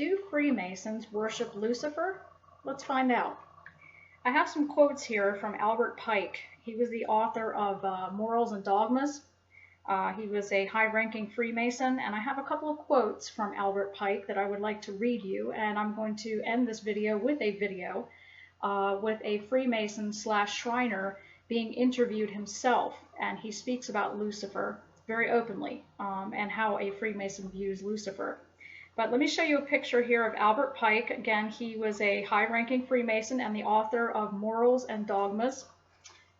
do Freemasons worship Lucifer? Let's find out. I have some quotes here from Albert Pike. He was the author of Morals and Dogmas. He was a high-ranking Freemason, and I have a couple of quotes from Albert Pike that I would like to read you, and I'm going to end this video with a video with a Freemason / Shriner being interviewed himself, and he speaks about Lucifer very openly and how a Freemason views Lucifer. But let me show you a picture here of Albert Pike. Again, he was a high-ranking Freemason and the author of Morals and Dogmas.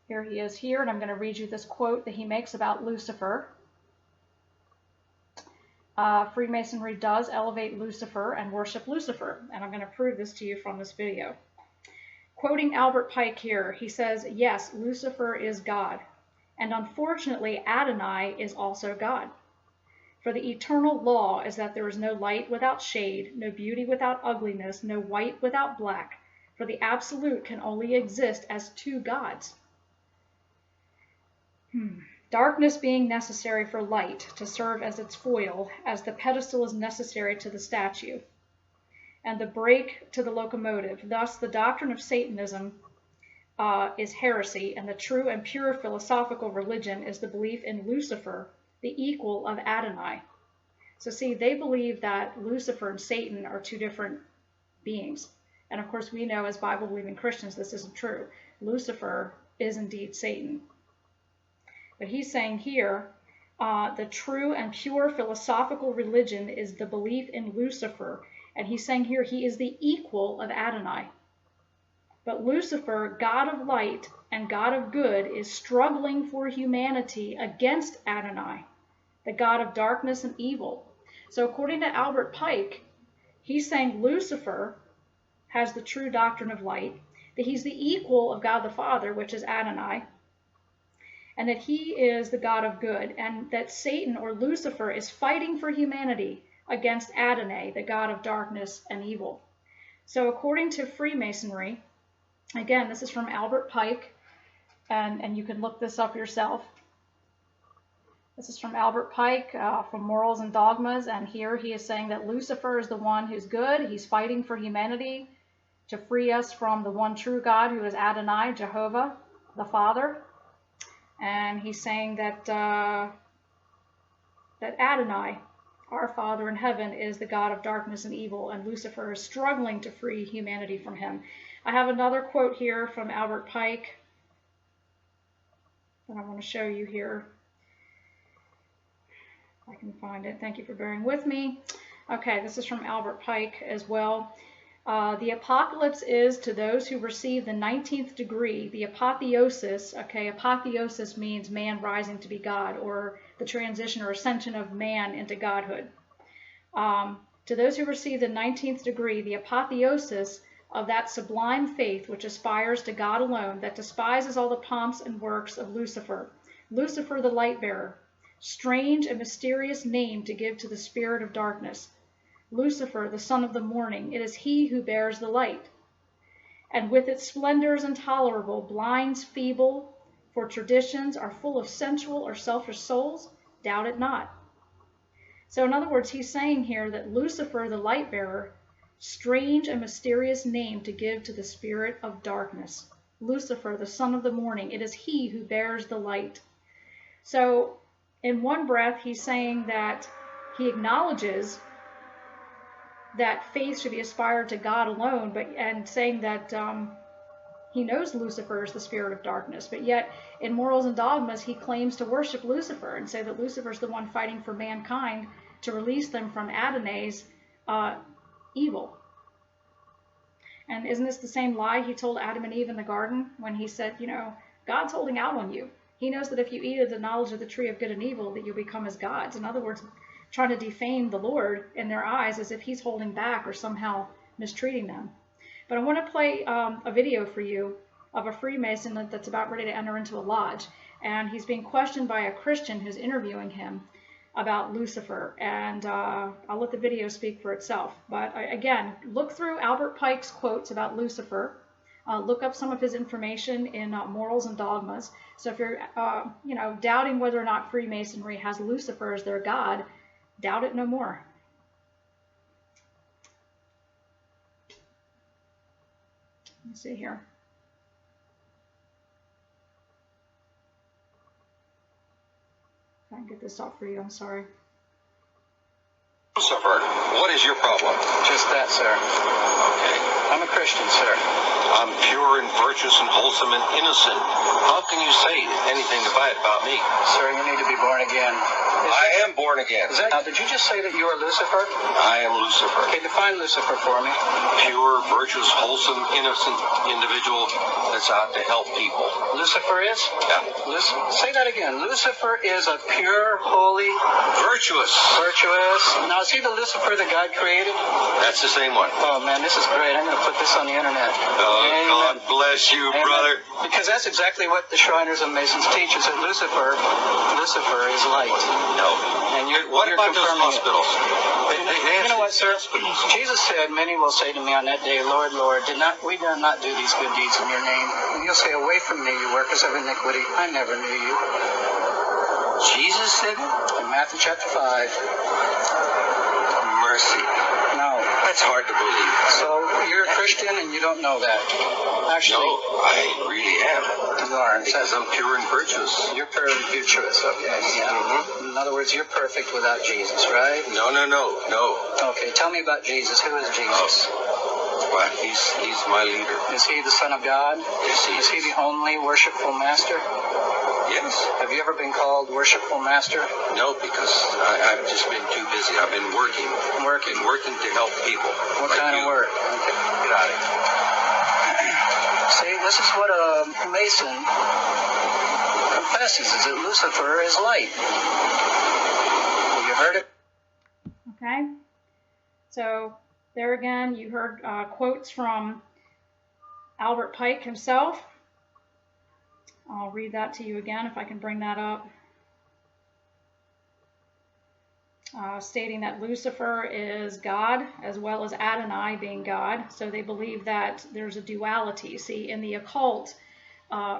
Here he is here, and I'm going to read you this quote that he makes about Lucifer. Freemasonry does elevate Lucifer and worship Lucifer, and I'm going to prove this to you from this video. Quoting Albert Pike here, he says, yes, Lucifer is God, and unfortunately Adonai is also God. For the eternal law is that there is no light without shade, no beauty without ugliness, no white without black, for the absolute can only exist as two gods. Darkness being necessary for light to serve as its foil, as the pedestal is necessary to the statue, and the brake to the locomotive. Thus, the doctrine of Satanism is heresy, and the true and pure philosophical religion is the belief in Lucifer, the equal of Adonai. So see, they believe that Lucifer and Satan are two different beings. And of course, we know as Bible-believing Christians this isn't true. Lucifer is indeed Satan. But he's saying here, the true and pure philosophical religion is the belief in Lucifer. And he's saying here he is the equal of Adonai. But Lucifer, God of light and God of good, is struggling for humanity against Adonai, the God of darkness and evil. So according to Albert Pike, he's saying Lucifer has the true doctrine of light, that he's the equal of God the Father, which is Adonai, and that he is the God of good, and that Satan or Lucifer is fighting for humanity against Adonai, the God of darkness and evil. So according to Freemasonry, again, this is from Albert Pike, and you can look this up yourself. This is from Albert Pike from Morals and Dogmas, and here he is saying that Lucifer is the one who's good. He's fighting for humanity to free us from the one true God who is Adonai, Jehovah, the Father. And he's saying that that Adonai, our Father in heaven, is the God of darkness and evil, and Lucifer is struggling to free humanity from him. I have another quote here from Albert Pike that I want to show you here. If I can find it. Thank you for bearing with me. Okay, this is from Albert Pike as well. The apocalypse is to those who receive the 19th degree, the apotheosis. Okay, apotheosis means man rising to be God, or the transition or ascension of man into godhood. To those who receive the 19th degree, the apotheosis of that sublime faith which aspires to God alone, that despises all the pomps and works of Lucifer. Lucifer the light bearer, strange and mysterious name to give to the spirit of darkness. Lucifer, the son of the morning, it is he who bears the light. And with its splendors intolerable, blinds feeble, for traditions are full of sensual or selfish souls, doubt it not. So in other words, he's saying here that Lucifer, the light bearer, strange and mysterious name to give to the spirit of darkness. Lucifer, the son of the morning, it is he who bears the light. So in one breath, he's saying that he acknowledges that faith should be aspired to God alone, and saying that he knows Lucifer is the spirit of darkness, but yet in Morals and Dogmas he claims to worship Lucifer and say that Lucifer is the one fighting for mankind to release them from Adonai's evil. And isn't this the same lie he told Adam and Eve in the garden when he said, you know, God's holding out on you. He knows that if you eat of the knowledge of the tree of good and evil, that you'll become as gods. In other words, trying to defame the Lord in their eyes as if he's holding back or somehow mistreating them. But I want to play a video for you of a Freemason that's about ready to enter into a lodge. And he's being questioned by a Christian who's interviewing him about Lucifer. And I'll let the video speak for itself. But again, look through Albert Pike's quotes about Lucifer. Look up some of his information in Morals and Dogmas. So if you're doubting whether or not Freemasonry has Lucifer as their god, doubt it no more. Let me see here. If I can get this off for you, I'm sorry. Lucifer, what is your problem? Just that, sir. Okay. I'm a Christian, sir. I'm pure and virtuous and wholesome and innocent. How can you say anything bad about me? Sir, you need to be born again. I am born again. Now, did you just say that you are Lucifer? I am Lucifer. Okay, define Lucifer for me. Pure, virtuous, wholesome, innocent individual that's out to help people. Lucifer is? Yeah. Say that again. Lucifer is a pure, holy, Virtuous. virtuous. Now, is he the Lucifer that God created? That's the same one. Oh, man, this is great. I'm going to put this on the internet. Oh, God bless you, Amen. brother. Because that's exactly what the Shriners and Masons teach, is that Lucifer is light. No. And What you're about those confirming it. hospitals? You know what, sir? Jesus said, many will say to me on that day, Lord, Lord, we did not do these good deeds in your name. And you'll say, away from me, you workers of iniquity. I never knew you. Jesus said it? In Matthew chapter 5. Mercy. No. That's hard to believe. So you're a Christian and you don't know that. Actually, No, I really am. you are. Because I'm pure and virtuous. You're pure and virtuous, okay. Yeah. Mm-hmm. In other words, you're perfect without Jesus, right? No. Okay, tell me about Jesus. Who is Jesus? Well, he's my leader. Is he the Son of God? Yes, he Is he the only worshipful master? Yes. Have you ever been called worshipful master? No, because I've just been too busy. I've been working to help people. What like kind you. of work? Okay. Get out of here. See, this is what a Mason confesses, is that Lucifer is light. You heard it? Okay. So there again, you heard quotes from Albert Pike himself. I'll read that to you again if I can bring that up. Stating that Lucifer is God as well as Adonai being God. So they believe that there's a duality. See, in the occult,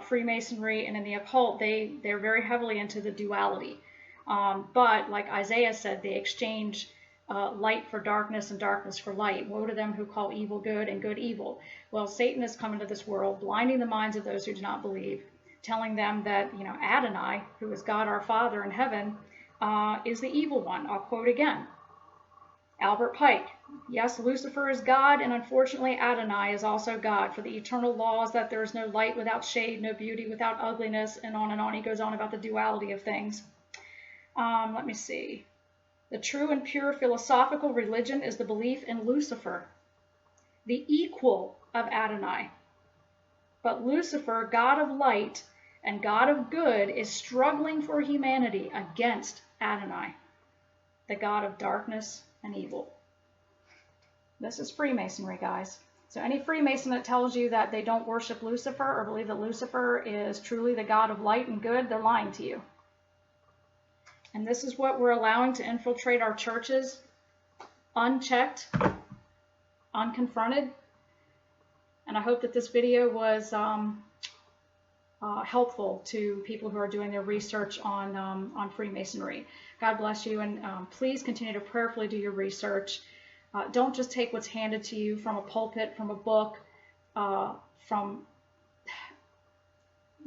Freemasonry and in the occult, they're very heavily into the duality. But like Isaiah said, they exchange light for darkness and darkness for light. Woe to them who call evil good and good evil. Well, Satan has come into this world, blinding the minds of those who do not believe, telling them that, Adonai, who is God our Father in heaven, is the evil one. I'll quote again. Albert Pike. Yes, Lucifer is God, and unfortunately Adonai is also God. For the eternal law is that there is no light without shade, no beauty without ugliness, and on and on. He goes on about the duality of things. Let me see. The true and pure philosophical religion is the belief in Lucifer, the equal of Adonai. But Lucifer, God of light and God of good, is struggling for humanity against Adonai, the God of darkness and evil. This is Freemasonry, guys. So any Freemason that tells you that they don't worship Lucifer or believe that Lucifer is truly the God of light and good, they're lying to you. And this is what we're allowing to infiltrate our churches, unchecked, unconfronted. And I hope that this video was helpful to people who are doing their research on Freemasonry. God bless you, and please continue to prayerfully do your research. Don't just take what's handed to you from a pulpit, from a book,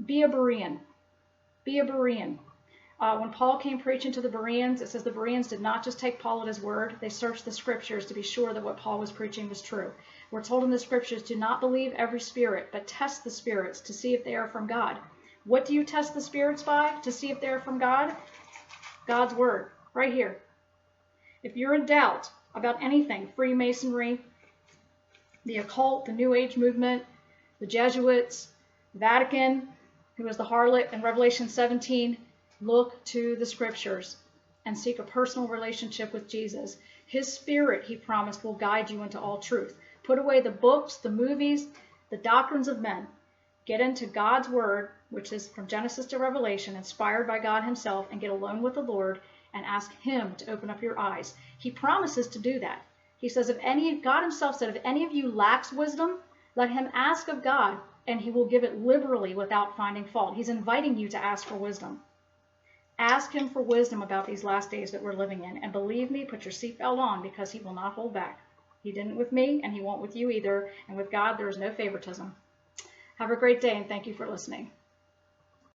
be a Berean. Be a Berean. When Paul came preaching to the Bereans, it says the Bereans did not just take Paul at his word. They searched the scriptures to be sure that what Paul was preaching was true. We're told in the scriptures, do not believe every spirit, but test the spirits to see if they are from God. What do you test the spirits by to see if they are from God? God's word, right here. If you're in doubt about anything, Freemasonry, the occult, the New Age movement, the Jesuits, Vatican, who is the harlot in Revelation 17, look to the scriptures and seek a personal relationship with Jesus. His spirit, he promised, will guide you into all truth. Put away the books, the movies, the doctrines of men. Get into God's word, which is from Genesis to Revelation, inspired by God himself, and get alone with the Lord and ask him to open up your eyes. He promises to do that. He says, God himself said, if any of you lacks wisdom, let him ask of God, and he will give it liberally without finding fault. He's inviting you to ask for wisdom. Ask him for wisdom about these last days that we're living in. And believe me, put your seatbelt on, because he will not hold back. He didn't with me, and he won't with you either. And with God, there is no favoritism. Have a great day, and thank you for listening.